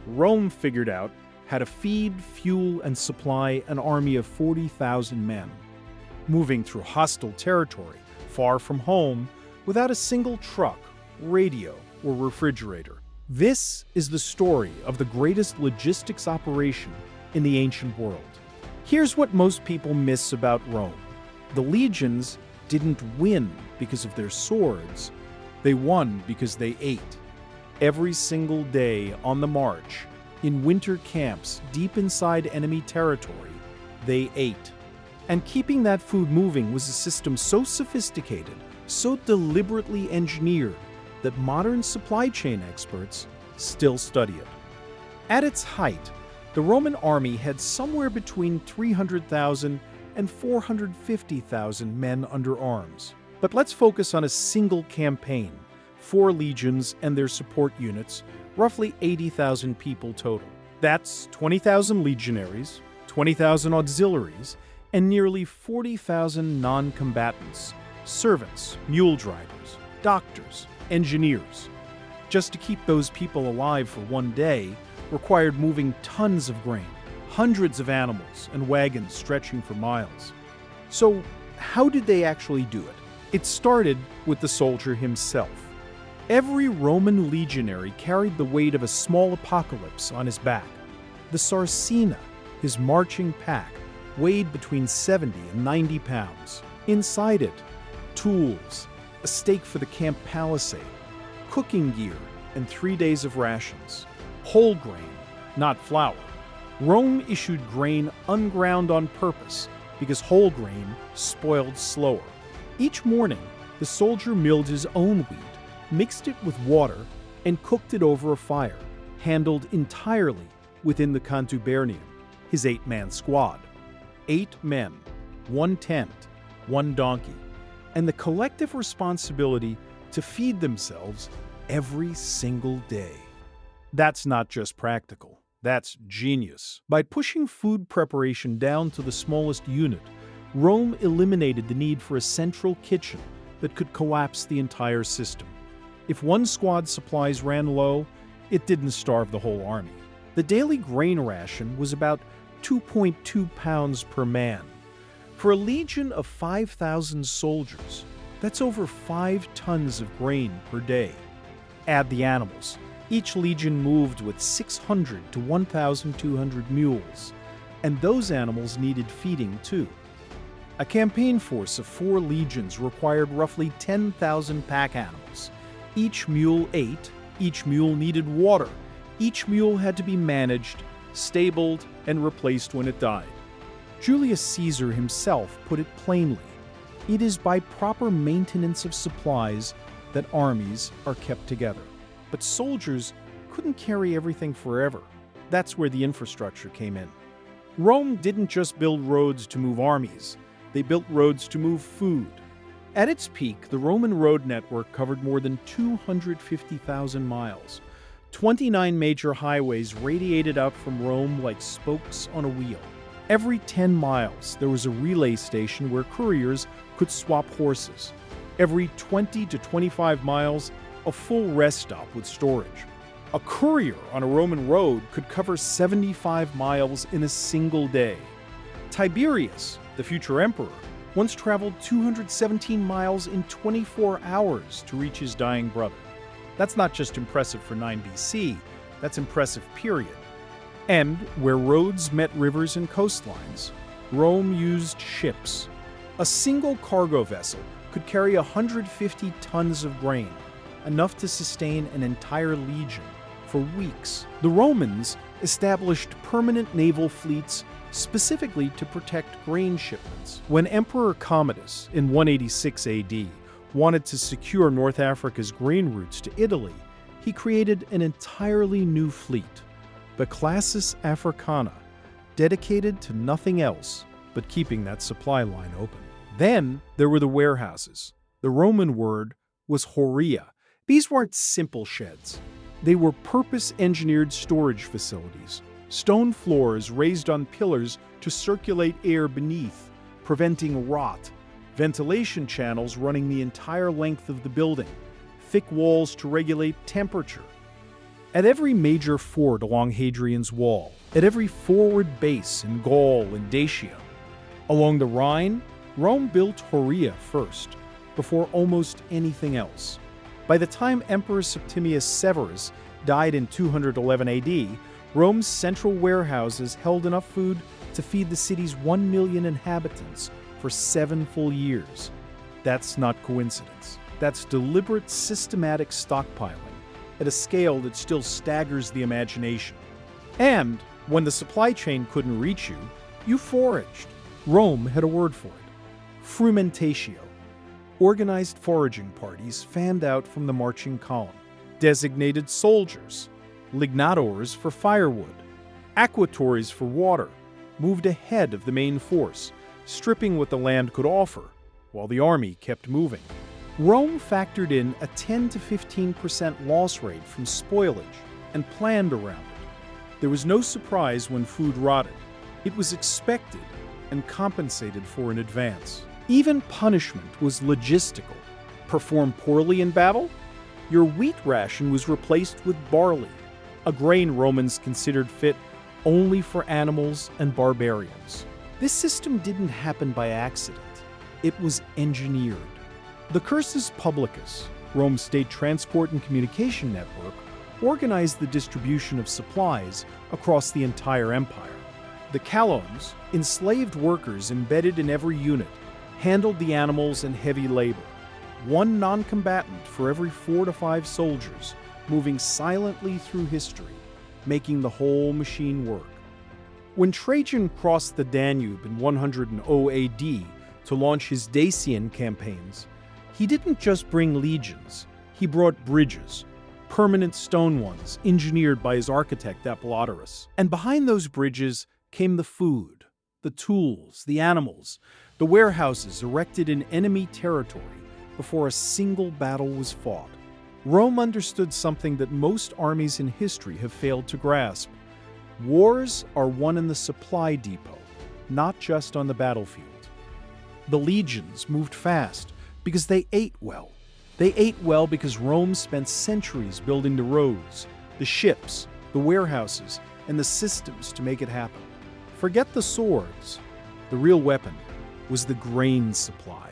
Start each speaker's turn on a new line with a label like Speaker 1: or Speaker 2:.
Speaker 1: Rome figured out how to feed, fuel, and supply an army of 40,000 men, moving through hostile territory, far from home, without a single truck, radio, or refrigerator. This is the story of the greatest logistics operation in the ancient world. Here's what most people miss about Rome. The legions didn't win because of their swords. They won because they ate. Every single day on the march, in winter camps deep inside enemy territory, they ate. And keeping that food moving was a system so sophisticated, so deliberately engineered, that modern supply chain experts still study it. At its height, the Roman army had somewhere between 300,000 and 450,000 men under arms. But let's focus on a single campaign, 4 legions and their support units, roughly 80,000 people total. That's 20,000 legionaries, 20,000 auxiliaries, and nearly 40,000 non-combatants, servants, mule drivers, doctors, engineers. Just to keep those people alive for one day required moving tons of grain, hundreds of animals, and wagons stretching for miles. So, how did they actually do it? It started with the soldier himself. Every Roman legionary carried the weight of a small apocalypse on his back. The sarcina, his marching pack, weighed between 70 and 90 pounds. Inside it, tools, a stake for the camp palisade, cooking gear, and 3 days of rations. Whole grain, not flour. Rome issued grain unground on purpose because whole grain spoiled slower. Each morning, the soldier milled his own wheat, mixed it with water, and cooked it over a fire, handled entirely within the contubernium, his 8-man squad. 8 men, 1 tent, 1 donkey, and the collective responsibility to feed themselves every single day. That's not just practical, that's genius. By pushing food preparation down to the smallest unit, Rome eliminated the need for a central kitchen that could collapse the entire system. If one squad's supplies ran low, it didn't starve the whole army. The daily grain ration was about 2.2 pounds per man. For a legion of 5,000 soldiers, that's over 5 tons of grain per day. Add the animals. Each legion moved with 600 to 1,200 mules, and those animals needed feeding too. A campaign force of 4 legions required roughly 10,000 pack animals. Each mule ate, each mule needed water, each mule had to be managed, stabled, and replaced when it died. Julius Caesar himself put it plainly, it is by proper maintenance of supplies that armies are kept together. But soldiers couldn't carry everything forever. That's where the infrastructure came in. Rome didn't just build roads to move armies, they built roads to move food. At its peak, the Roman road network covered more than 250,000 miles. 29 major highways radiated out from Rome like spokes on a wheel. Every 10 miles, there was a relay station where couriers could swap horses. Every 20 to 25 miles, a full rest stop with storage. A courier on a Roman road could cover 75 miles in a single day. Tiberius, the future emperor, once traveled 217 miles in 24 hours to reach his dying brother. That's not just impressive for 9 BC, that's impressive, period. And where roads met rivers and coastlines, Rome used ships. A single cargo vessel could carry 150 tons of grain, enough to sustain an entire legion for weeks. The Romans established permanent naval fleets specifically to protect grain shipments. When Emperor Commodus in 186 AD wanted to secure North Africa's grain routes to Italy, he created an entirely new fleet, the Classis Africana, dedicated to nothing else but keeping that supply line open. Then there were the warehouses. The Roman word was Horrea. These weren't simple sheds. They were purpose-engineered storage facilities. Stone floors raised on pillars to circulate air beneath, preventing rot. Ventilation channels running the entire length of the building. Thick walls to regulate temperature. At every major fort along Hadrian's Wall, at every forward base in Gaul and Dacia, along the Rhine, Rome built Horrea first, before almost anything else. By the time Emperor Septimius Severus died in 211 AD, Rome's central warehouses held enough food to feed the city's 1 million inhabitants for 7 full years. That's not coincidence. That's deliberate, systematic stockpiling at a scale that still staggers the imagination. And when the supply chain couldn't reach you, you foraged. Rome had a word for it: Frumentatio. Organized foraging parties fanned out from the marching column, designated soldiers, lignators for firewood, aquatories for water, moved ahead of the main force, stripping what the land could offer, while the army kept moving. Rome factored in a 10 to 15% loss rate from spoilage and planned around it. There was no surprise when food rotted. It was expected and compensated for in advance. Even punishment was logistical. Perform poorly in battle? Your wheat ration was replaced with barley, a grain Romans considered fit only for animals and barbarians. This system didn't happen by accident. It was engineered. The cursus publicus, Rome's state transport and communication network, organized the distribution of supplies across the entire empire. The calones, enslaved workers embedded in every unit, handled the animals and heavy labor. One non-combatant for every 4 to 5 soldiers, moving silently through history, making the whole machine work. When Trajan crossed the Danube in 100 AD to launch his Dacian campaigns, he didn't just bring legions, he brought bridges, permanent stone ones engineered by his architect Apollodorus. And behind those bridges came the food, the tools, the animals, the warehouses erected in enemy territory before a single battle was fought. Rome understood something that most armies in history have failed to grasp. Wars are won in the supply depot, not just on the battlefield. The legions moved fast because they ate well. They ate well because Rome spent centuries building the roads, the ships, the warehouses, and the systems to make it happen. Forget the swords. The real weapon was the grain supply.